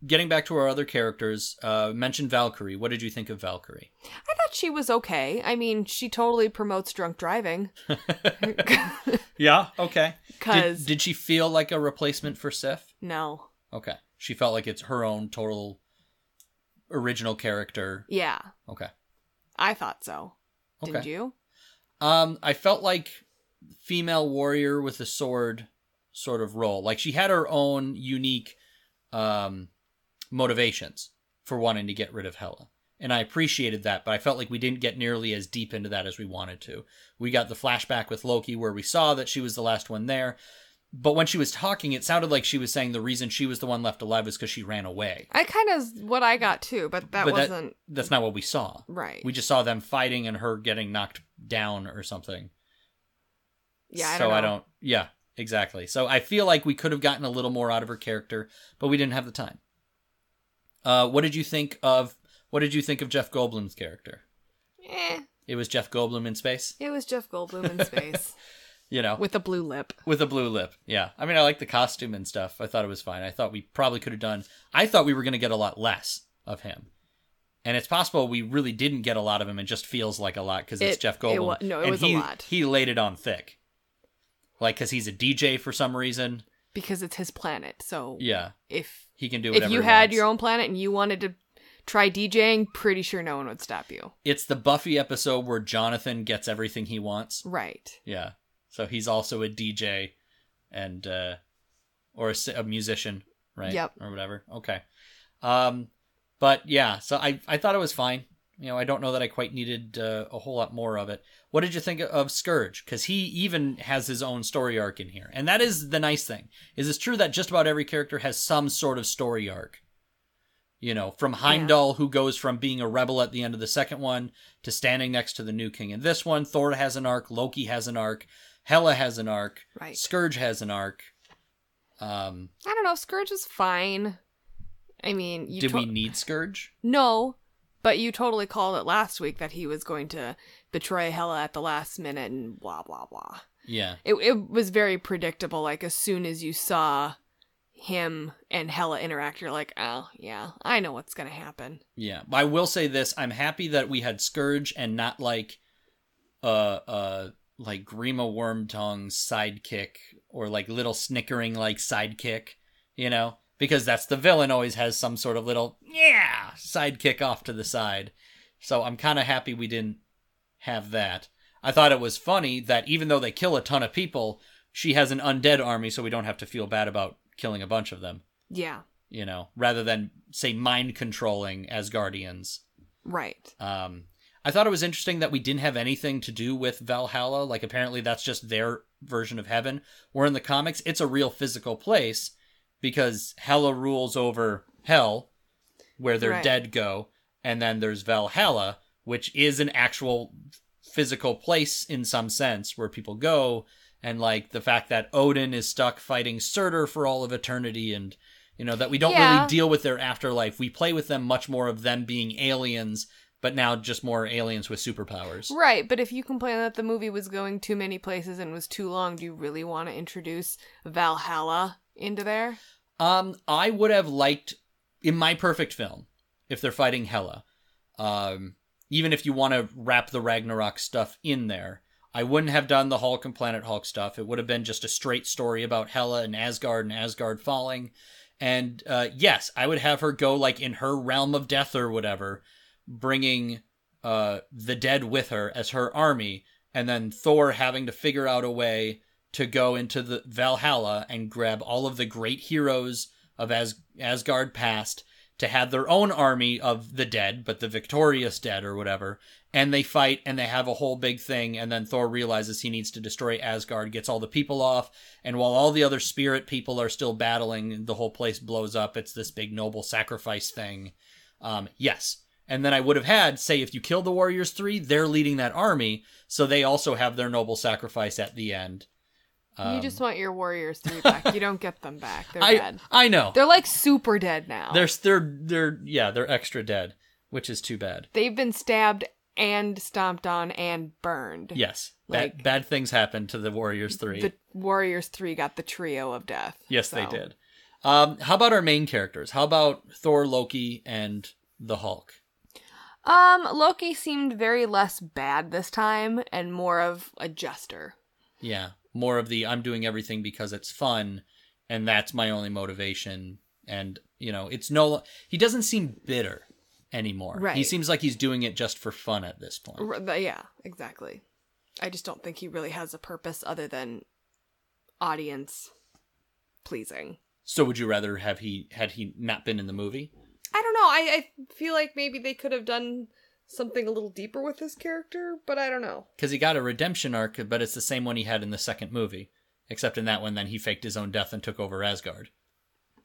getting back to our other characters, mentioned Valkyrie. What did you think of Valkyrie? I thought she was okay. I mean, she totally promotes drunk driving. Yeah, okay. Did she feel like a replacement for Sif? No. Okay. She felt like it's her own total original character. Yeah. Okay. I thought so. Didn't you? I felt like female warrior with a sword sort of role. She had her own unique motivations for wanting to get rid of Hela. And I appreciated that, but I felt like we didn't get nearly as deep into that as we wanted to. We got the flashback with Loki where we saw that she was the last one there. But when she was talking, it sounded like she was saying the reason she was the one left alive was because she ran away. I kind of what I got too, but wasn't... That's not what we saw. Right. We just saw them fighting and her getting knocked down or something. Yeah, I don't know. Yeah, exactly. So I feel like we could have gotten a little more out of her character, but we didn't have the time. What did you think of Jeff Goldblum's character? It was Jeff Goldblum in space? It was Jeff Goldblum in space. With a blue lip. With a blue lip, yeah. I mean, I like the costume and stuff. I thought it was fine. I thought we probably could have done... I thought we were going to get a lot less of him. And it's possible we really didn't get a lot of him and just feels like a lot because it's Jeff Goldblum. It was a lot. He laid it on thick. Like, because he's a DJ for some reason. Because it's his planet, so... Yeah. If he can do whatever If you had your own planet and you wanted to try DJing, pretty sure no one would stop you. It's the Buffy episode where Jonathan gets everything he wants. Right. Yeah. So he's also a DJ and or a musician, right? Yep. Or whatever. Okay. But yeah, so I thought it was fine. I don't know that I quite needed a whole lot more of it. What did you think of Scourge? Because he even has his own story arc in here. And that is the nice thing. It's true that just about every character has some sort of story arc. From Heimdall, who goes from being a rebel at the end of the second one to standing next to the new king in this one. Thor has an arc. Loki has an arc. Hela has an arc. Right. Scourge has an arc. I don't know. Scourge is fine. I mean... Did we need Scourge? No, but you totally called it last week that he was going to betray Hela at the last minute and blah, blah, blah. Yeah. It was very predictable. Like, as soon as you saw him and Hela interact, you're like, oh, yeah, I know what's going to happen. Yeah. I will say this. I'm happy that we had Scourge and not like Grima Wormtongue's sidekick or like little snickering like sidekick, because that's the villain always has some sort of little sidekick off to the side. So I'm kind of happy we didn't have that. I thought it was funny that even though they kill a ton of people, she has an undead army, so we don't have to feel bad about killing a bunch of them. Yeah. Rather than say mind controlling Asgardians. Right. I thought it was interesting that we didn't have anything to do with Valhalla. Like, apparently that's just their version of heaven. Where in the comics, it's a real physical place because Hela rules over hell, where their dead go. And then there's Valhalla, which is an actual physical place in some sense where people go. And, like, the fact that Odin is stuck fighting Surtur for all of eternity and, that we don't really deal with their afterlife. We play with them much more of them being aliens, but now just more aliens with superpowers. Right, but if you complain that the movie was going too many places and was too long, do you really want to introduce Valhalla into there? I would have liked, in my perfect film, if they're fighting Hela, even if you want to wrap the Ragnarok stuff in there, I wouldn't have done the Hulk and Planet Hulk stuff. It would have been just a straight story about Hela and Asgard falling. And yes, I would have her go like in her realm of death or whatever, bringing the dead with her as her army, and then Thor having to figure out a way to go into the Valhalla and grab all of the great heroes of Asgard past to have their own army of the dead, but the victorious dead or whatever, and they fight and they have a whole big thing, and then Thor realizes he needs to destroy Asgard, gets all the people off, and while all the other spirit people are still battling, the whole place blows up. It's this big noble sacrifice thing. Yes. And then I would have had, say, if you kill the Warriors 3, they're leading that army, so they also have their noble sacrifice at the end. You just want your Warriors 3 back. You don't get them back. They're dead. I know. They're like super dead now. They're extra dead, which is too bad. They've been stabbed and stomped on and burned. Yes. Bad things happened to the Warriors 3. The Warriors 3 got the trio of death. Yes, they did. How about our main characters? How about Thor, Loki, and the Hulk? Loki seemed very less bad this time and more of a jester. Yeah. More of the, I'm doing everything because it's fun, and that's my only motivation. And, he doesn't seem bitter anymore. Right. He seems like he's doing it just for fun at this point. Yeah, exactly. I just don't think he really has a purpose other than audience pleasing. So would you rather had he not been in the movie? I don't know. know. I feel like maybe they could have done something a little deeper with his character, but I don't know. Because he got a redemption arc, but it's the same one he had in the second movie. Except in that one, then he faked his own death and took over Asgard.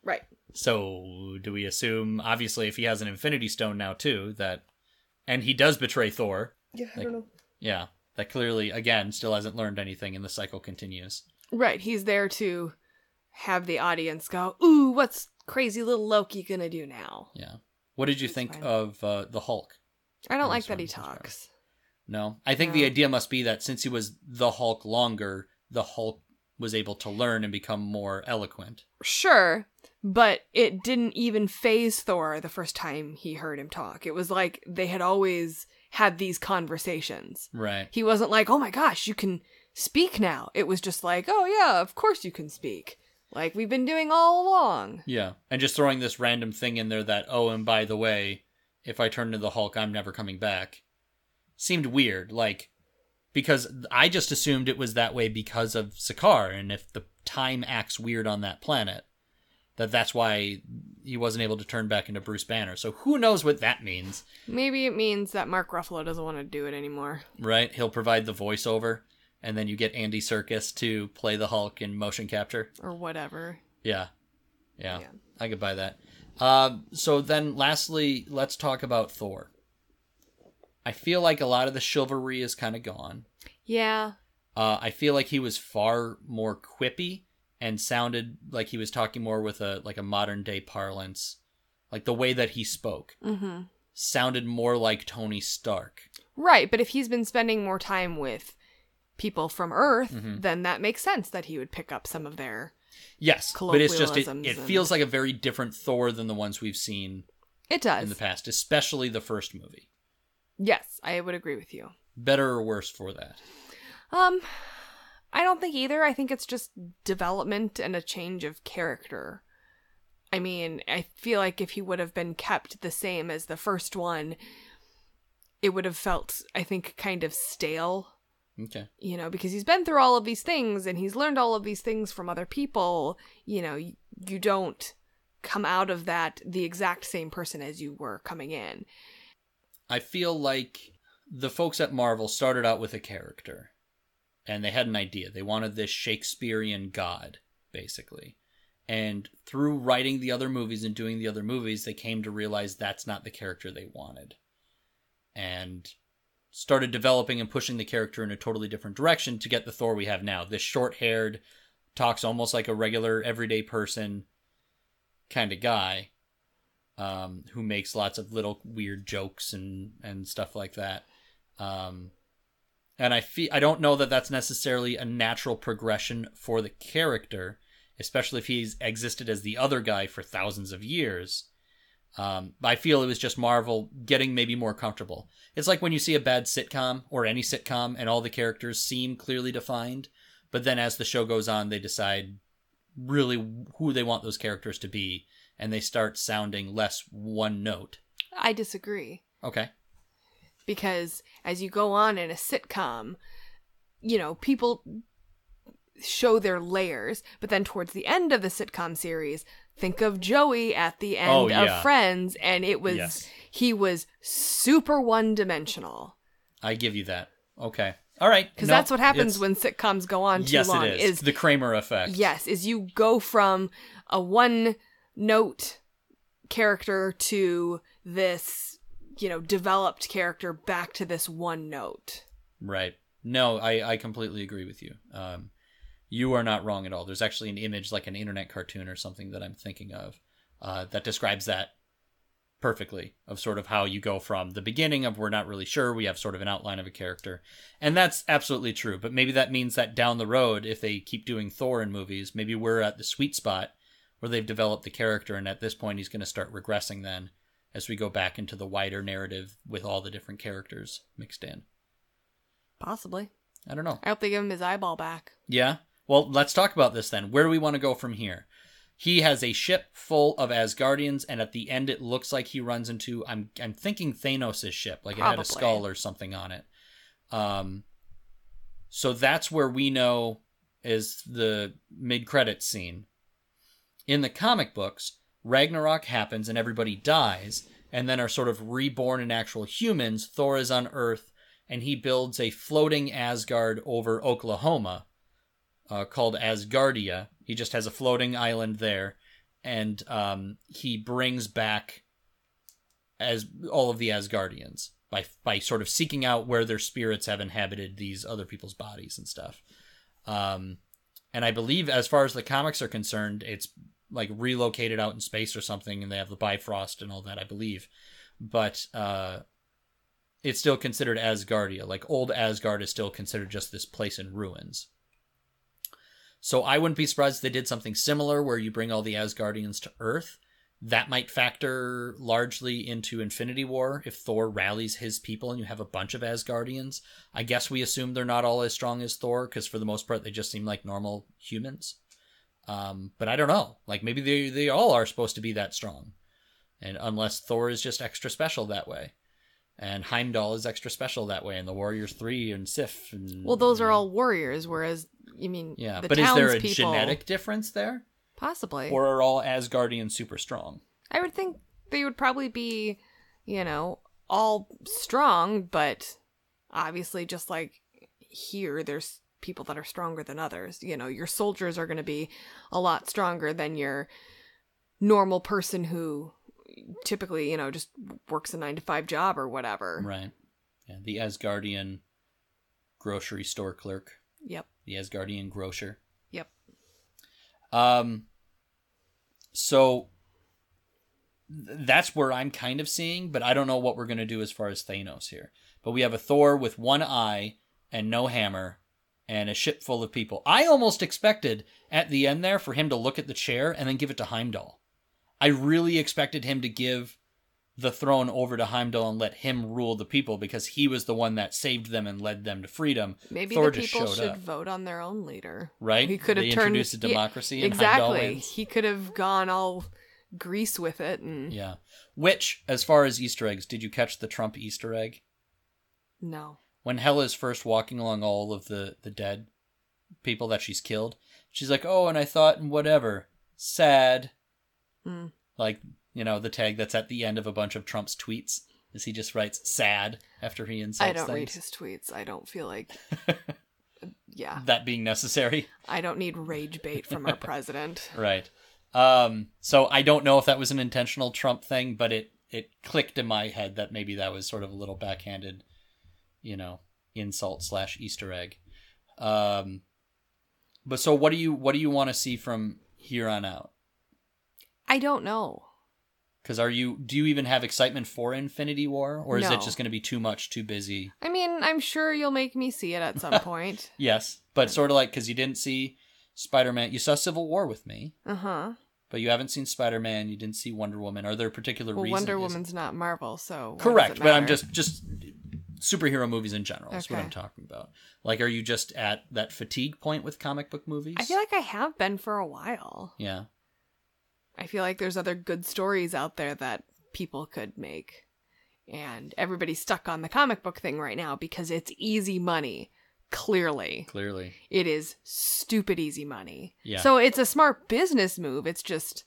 Right. So, do we assume, obviously, if he has an Infinity Stone now, too, that... And he does betray Thor. Yeah, I don't know. Yeah, that clearly, again, still hasn't learned anything, and the cycle continues. Right, he's there to have the audience go, ooh, what's crazy little Loki gonna do now? Yeah. What did you think of the Hulk? I don't like that he talks. No? I think the idea must be that since he was the Hulk longer, the Hulk was able to learn and become more eloquent. Sure, but it didn't even faze Thor the first time he heard him talk. It was like they had always had these conversations. Right. He wasn't like, oh my gosh, you can speak now. It was just like, oh yeah, of course you can speak. Like we've been doing all along. Yeah, and just throwing this random thing in there that, oh, and by the way, if I turn into the Hulk, I'm never coming back. Seemed weird, like... Because I just assumed it was that way because of Sakaar, and if the time acts weird on that planet, that's why he wasn't able to turn back into Bruce Banner. So who knows what that means? Maybe it means that Mark Ruffalo doesn't want to do it anymore. Right? He'll provide the voiceover, and then you get Andy Serkis to play the Hulk in motion capture. Or whatever. Yeah. I could buy that. So then lastly, let's talk about Thor. I feel like a lot of the chivalry is kind of gone. Yeah. I feel like he was far more quippy and sounded like he was talking more with a modern day parlance. Like the way that he spoke sounded more like Tony Stark. Right, but if he's been spending more time with people from Earth, then that makes sense that he would pick up some of their but it's just it feels like a very different Thor than the ones we've seen. It does in the past, especially the first movie. Yes, I would agree with you. Better or worse for that? I don't think either. I think it's just development and a change of character. I mean, I feel like if he would have been kept the same as the first one, it would have felt, I think, kind of stale. Okay. You know, because he's been through all of these things and he's learned all of these things from other people. You know, you don't come out of that the exact same person as you were coming in. I feel like the folks at Marvel started out with a character, and they had an idea. They wanted this Shakespearean god, basically. And through writing the other movies and doing the other movies, they came to realize that's not the character they wanted. And started developing and pushing the character in a totally different direction to get the Thor we have now. This short-haired, talks almost like a regular, everyday person kind of guy. Who makes lots of little weird jokes and stuff like that. And I don't know that that's necessarily a natural progression for the character, especially if he's existed as the other guy for thousands of years. But I feel it was just Marvel getting maybe more comfortable. It's like when you see a bad sitcom or any sitcom and all the characters seem clearly defined, but then as the show goes on, they decide really who they want those characters to be. And they start sounding less one note. I disagree. Okay. Because as you go on in a sitcom, you know, people show their layers. But then towards the end of the sitcom series, think of Joey at the end of Friends. And it was, he was super one-dimensional. I give you that. Okay. All right. Because that's what happens when sitcoms go on too long. Yes, it is. The Kramer effect. Yes, is you go from a one-note character to this, you know, developed character back to this one note. Right. No, I completely agree with you. You are not wrong at all. There's actually an image, like an internet cartoon or something that I'm thinking of, that describes that perfectly, of sort of how you go from the beginning of we're not really sure, we have sort of an outline of a character. And that's absolutely true. But maybe that means that down the road, if they keep doing Thor in movies, maybe we're at the sweet spot where they've developed the character, and at this point he's going to start regressing then as we go back into the wider narrative with all the different characters mixed in. Possibly. I don't know. I hope they give him his eyeball back. Yeah? Well, let's talk about this then. Where do we want to go from here? He has a ship full of Asgardians, and at the end it looks like he runs into, I'm thinking Thanos' ship, like Probably. It had a skull or something on it. So that's where we know is the mid-credits scene. In the comic books, Ragnarok happens and everybody dies, and then are sort of reborn in actual humans. Thor is on Earth, and he builds a floating Asgard over Oklahoma called Asgardia. He just has a floating island there, and he brings back as all of the Asgardians by sort of seeking out where their spirits have inhabited these other people's bodies and stuff. And I believe, as far as the comics are concerned, it's like relocated out in space or something, and they have the Bifrost and all that, I believe. But it's still considered Asgardia. Like, old Asgard is still considered just this place in ruins. So I wouldn't be surprised if they did something similar where you bring all the Asgardians to Earth. That might factor largely into Infinity War if Thor rallies his people and you have a bunch of Asgardians. I guess we assume they're not all as strong as Thor, because for the most part they just seem like normal humans. But I don't know. Like, maybe they all are supposed to be that strong. And unless Thor is just extra special that way. And Heimdall is extra special that way, and the Warriors 3 and Sif. And, well, those are all warriors, whereas, yeah, the but is there a townspeople- genetic difference there? Possibly. Or are all Asgardians super strong? I would think they would probably be, all strong, but obviously just like here, there's people that are stronger than others. Your soldiers are going to be a lot stronger than your normal person who typically, just works a 9-to-5 job or whatever. Right. Yeah, the Asgardian grocery store clerk. Yep. The Asgardian grocer. Yep. So that's where I'm kind of seeing, but I don't know what we're going to do as far as Thanos here. But we have a Thor with one eye and no hammer and a ship full of people. I almost expected at the end there for him to look at the chair and then give it to Heimdall. I really expected him to give the throne over to Heimdall and let him rule the people, because he was the one that saved them and led them to freedom. Maybe Thor the people just showed should up. vote on their own leader. Right? He could have they turned introduced a democracy and Heimdall exactly. wins. He could have gone all Grease with it. And Yeah. Which, as far as Easter eggs, did you catch the Trump Easter egg? No. When Hela's first walking along all of the dead people that she's killed, she's like, oh, and I thought, whatever, sad. Mm. Like, the tag that's at the end of a bunch of Trump's tweets is he just writes sad after he insults I don't things. read his tweets. I don't feel like, yeah. That being necessary. I don't need rage bait from our president. Right. So I don't know if that was an intentional Trump thing, but it clicked in my head that maybe that was sort of a little backhanded, insult / Easter egg. But so what do you want to see from here on out? I don't know. Because do you even have excitement for Infinity War, or is No. it just going to be too much, too busy? I mean, I'm sure you'll make me see it at some point. Yes, but sort of like, because you didn't see Spider-Man, you saw Civil War with me. Uh-huh. But you haven't seen Spider-Man, you didn't see Wonder Woman. Are there particular reasons? Wonder Woman's not Marvel, so why Correct, does it but I'm matter? just superhero movies in general is what Okay. I'm talking about. Like, are you just at that fatigue point with comic book movies? I feel like I have been for a while. Yeah. I feel like there's other good stories out there that people could make. And everybody's stuck on the comic book thing right now because it's easy money. Clearly. It is stupid easy money. Yeah. So it's a smart business move. It's just,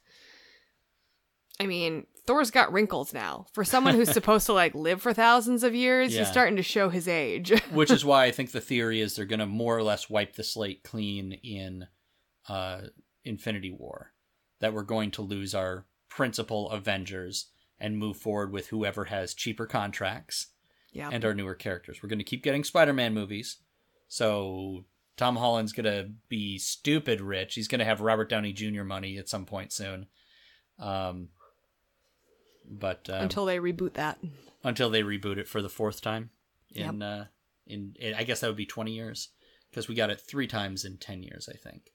I mean, Thor's got wrinkles now. For someone who's supposed to live for thousands of years, Yeah. he's starting to show his age. Which is why I think the theory is they're going to more or less wipe the slate clean in Infinity War. That we're going to lose our principal Avengers and move forward with whoever has cheaper contracts and our newer characters. We're going to keep getting Spider-Man movies. So Tom Holland's going to be stupid rich. He's going to have Robert Downey Jr. money at some point soon. But until they reboot that. Until they reboot it for the fourth time. I guess that would be 20 years. Because we got it 3 times in 10 years, I think.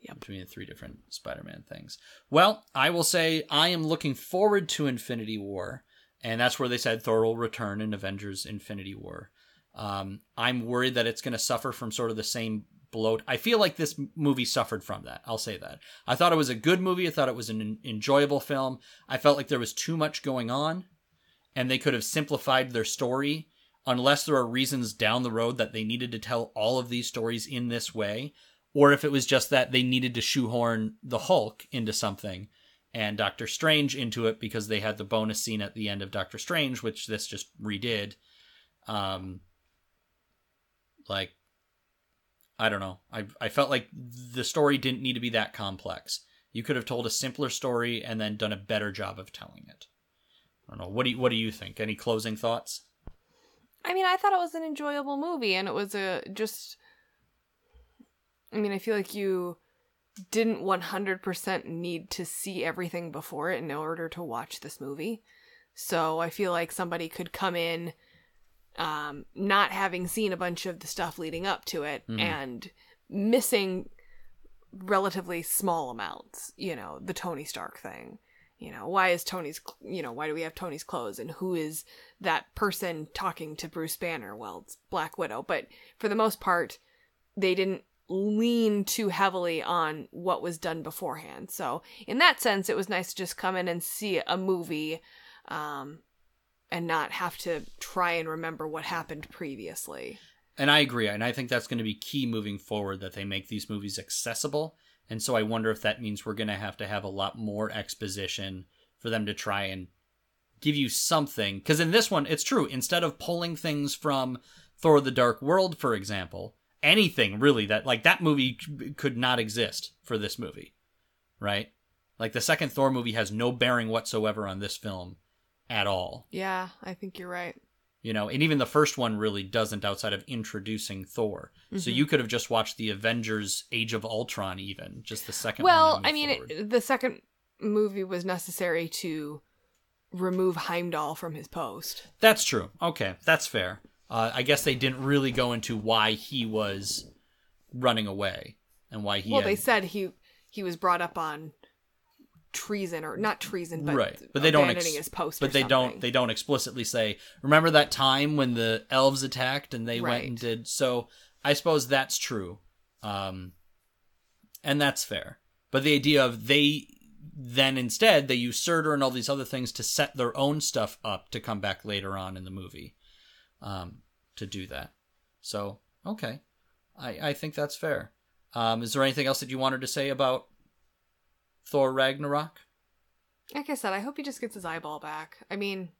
Yep. Between the 3 different Spider-Man things. Well, I will say I am looking forward to Infinity War. And that's where they said Thor will return in Avengers Infinity War. I'm worried that it's going to suffer from sort of the same bloat. I feel like this movie suffered from that. I'll say that. I thought it was a good movie. I thought it was an enjoyable film. I felt like there was too much going on. And they could have simplified their story. Unless there are reasons down the road that they needed to tell all of these stories in this way. Or if it was just that they needed to shoehorn the Hulk into something and Doctor Strange into it because they had the bonus scene at the end of Doctor Strange, which this just redid. Like, I don't know. I felt like the story didn't need to be that complex. You could have told a simpler story and then done a better job of telling it. I don't know. What do you think? Any closing thoughts? I mean, I thought it was an enjoyable movie, and it was I feel like you didn't 100% need to see everything before it in order to watch this movie. So I feel like somebody could come in not having seen a bunch of the stuff leading up to it and missing relatively small amounts, the Tony Stark thing. Why do we have Tony's clothes, and who is that person talking to Bruce Banner? Well, it's Black Widow. But for the most part, they didn't lean too heavily on what was done beforehand. So in that sense, it was nice to just come in and see a movie and not have to try and remember what happened previously. And I agree. And I think that's going to be key moving forward, that they make these movies accessible. And so I wonder if that means we're going to have a lot more exposition for them to try and give you something. Because in this one, it's true. Instead of pulling things from Thor the Dark World, for example, anything really that movie could not exist for this movie, right? Like, the second Thor movie has no bearing whatsoever on this film at all. Yeah, I think you're right. And even the first one really doesn't, outside of introducing Thor. Mm-hmm. So you could have just watched the Avengers Age of Ultron, even, just the second one. Well, the second movie was necessary to remove Heimdall from his post. That's true. Okay, that's fair. I guess they didn't really go into why he was running away and why he they said he was brought up on treason, or not treason, but right. But they don't abandoning his post. But they don't explicitly say, remember that time when the elves attacked and they went and did. So I suppose that's true, and that's fair. But the idea of they use Surtur and all these other things to set their own stuff up to come back later on in the movie, to do that. So okay, I think that's fair. Is there anything else that you wanted to say about Thor Ragnarok? Like I said, I hope he just gets his eyeball back. I mean,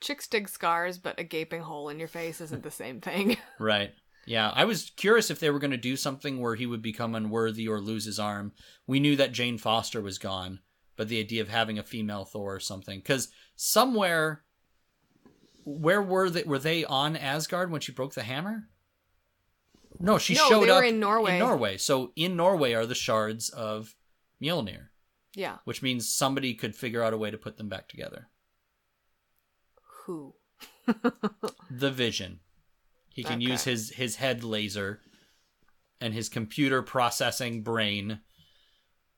chicks dig scars, but a gaping hole in your face isn't the same thing. Right. Yeah, I was curious if they were going to do something where he would become unworthy or lose his arm. We knew that Jane Foster was gone, but the idea of having a female Thor or something. Because somewhere, where were they on Asgard when she broke the hammer? No, showed up in Norway. So in Norway are the shards of Mjolnir. Yeah. Which means somebody could figure out a way to put them back together. Who? The Vision. He can use his head laser and his computer processing brain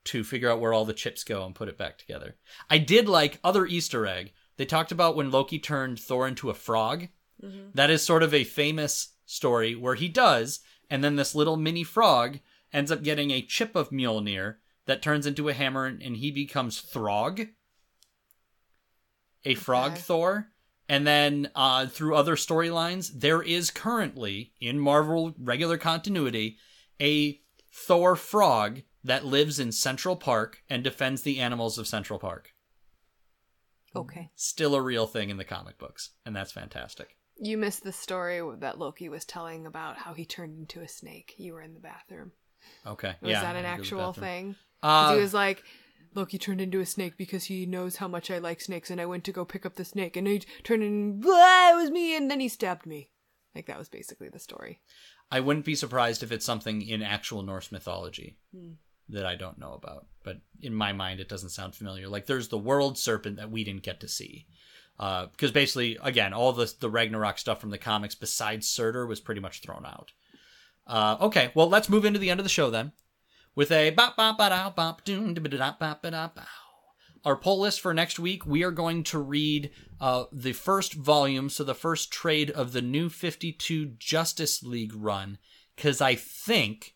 to figure out where all the chips go and put it back together. I did like other Easter egg. They talked about when Loki turned Thor into a frog. Mm-hmm. That is sort of a famous story where he does, and then this little mini frog ends up getting a chip of Mjolnir that turns into a hammer, and he becomes Throg, a frog Thor. And then through other storylines, there is currently, in Marvel regular continuity, a Thor frog that lives in Central Park and defends the animals of Central Park. Okay. Still a real thing in the comic books, and that's fantastic. You missed the story that Loki was telling about how he turned into a snake. You were in the bathroom. Okay. Was that an actual thing? He was like, Loki turned into a snake because he knows how much I like snakes, and I went to go pick up the snake, and he turned in, it was me, and then he stabbed me. Like, that was basically the story. I wouldn't be surprised if it's something in actual Norse mythology that I don't know about. But in my mind, it doesn't sound familiar. Like, there's the world serpent that we didn't get to see. Because basically, again, all the Ragnarok stuff from the comics besides Surtur was pretty much thrown out. Okay, well, let's move into the end of the show then. With a our poll list for next week, we are going to read the first volume, so the first trade of the New 52 Justice League run, because I think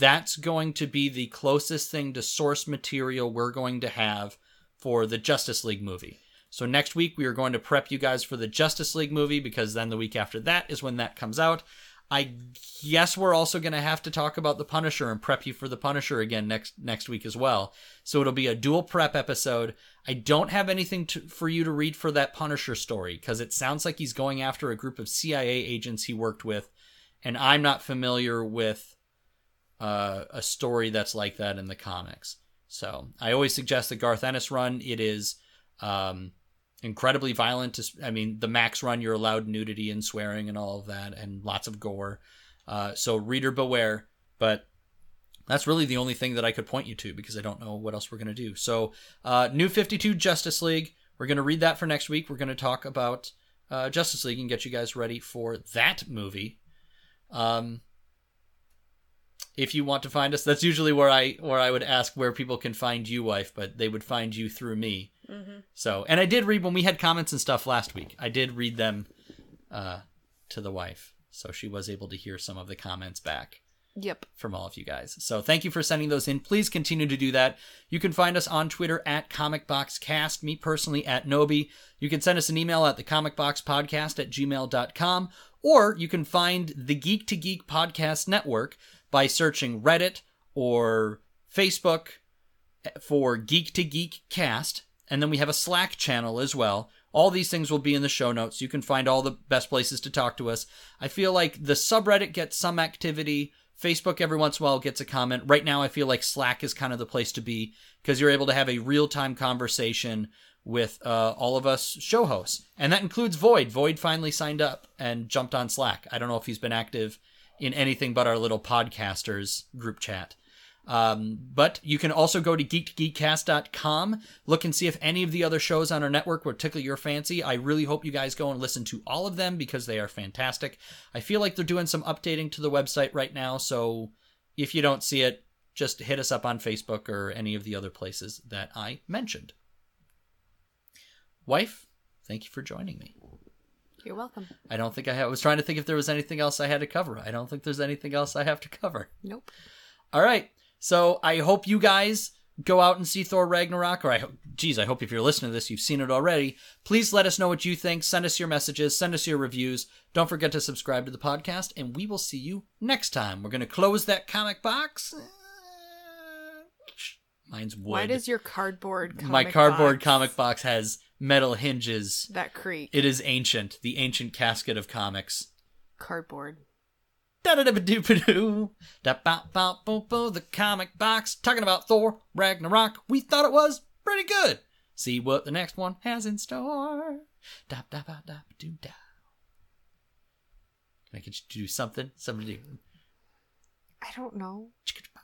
that's going to be the closest thing to source material we're going to have for the Justice League movie. So next week, we are going to prep you guys for the Justice League movie, because then the week after that is when that comes out. I guess we're also going to have to talk about The Punisher and prep you for The Punisher again next week as well. So it'll be a dual prep episode. I don't have anything for you to read for that Punisher story because it sounds like he's going after a group of CIA agents he worked with, and I'm not familiar with a story that's like that in the comics. So I always suggest the Garth Ennis run. It is incredibly violent. I mean, the Max run, you're allowed nudity and swearing and all of that, and lots of gore. So reader beware. But that's really the only thing that I could point you to because I don't know what else we're going to do. So New 52 Justice League. We're going to read that for next week. We're going to talk about Justice League and get you guys ready for that movie. If you want to find us, that's usually where I would ask where people can find you, wife, but they would find you through me. Mm-hmm. So, and I did read when we had comments and stuff last week. I did read them to the wife, so she was able to hear some of the comments back. Yep. From all of you guys. So thank you for sending those in. Please continue to do that. You can find us on Twitter at ComicBoxCast, me personally at Nobi. You can send us an email at thecomicboxpodcast@gmail.com, or you can find the Geek to Geek Podcast Network by searching Reddit or Facebook for Geek to Geek Cast. And then we have a Slack channel as well. All these things will be in the show notes. You can find all the best places to talk to us. I feel like the subreddit gets some activity. Facebook every once in a while gets a comment. Right now I feel like Slack is kind of the place to be because you're able to have a real-time conversation with all of us show hosts. And that includes Void. Void finally signed up and jumped on Slack. I don't know if he's been active in anything but our little podcasters group chat. But you can also go to GeektoGeekCast.com, look and see if any of the other shows on our network would tickle your fancy. I really hope you guys go and listen to all of them because they are fantastic. I feel like they're doing some updating to the website right now, so if you don't see it, just hit us up on Facebook or any of the other places that I mentioned. Wife, thank you for joining me. You're welcome. I don't think I was trying to think if there was anything else I had to cover. I don't think there's anything else I have to cover. Nope. All right. So I hope you guys go out and see Thor Ragnarok, or I hope if you're listening to this, you've seen it already. Please let us know what you think. Send us your messages. Send us your reviews. Don't forget to subscribe to the podcast, and we will see you next time. We're going to close that comic box. Mine's wood. Why does your cardboard comic box has metal hinges that creak? It is ancient. The ancient casket of comics. Cardboard. Da-da-da-ba-doo-ba-doo. Da-ba-ba-bo-bo, the comic box. Talking about Thor Ragnarok. We thought it was pretty good. See what the next one has in store. Da-da-ba-da-ba-doo-da. Can I get you to do something? Something to do. I don't know. Chickadoo-ba.